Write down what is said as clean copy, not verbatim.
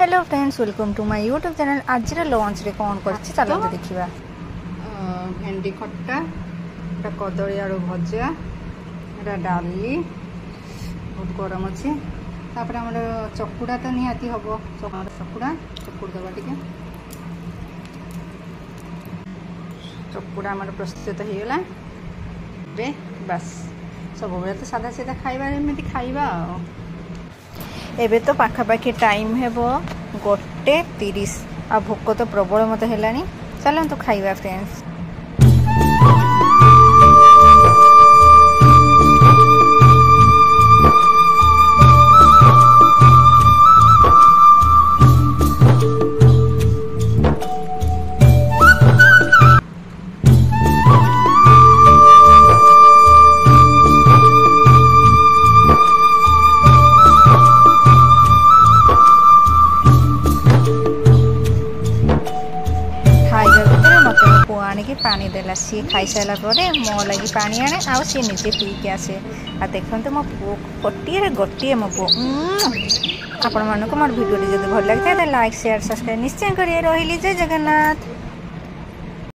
Hello friends, welcome to my YouTube channel. आज lunch रे कौन करछि चलो देखिबा। भेंडी खट्टा, कदली आलू भजा, डाली बहुत गरम अच्छे। तापर आम चकुड़ा तो निहाती हम, चकुड़ा चकुड़ दबा टे चकुड़ा आम प्रस्तुत हो गला। बस सब बेले तो सादा सीधा खाइबा एमती खाइबा। एबे तो पाखापाखि टाइम हेबो 1:30 आ भोक तो प्रबल मत हेलानी। चलो तो खाइबा फ्रेंड्स। पुआ आनिकी पानी देला, सी खाई सारा मो लगी पानी आने आ सी निजे पीके आसे। आ देखते मो पु गोटे गोटे मो पु आपण मानक मोर वीडियो जब भल लगे लाइक शेयर सब्सक्राइब निश्चय करिए। रही जय जगन्नाथ।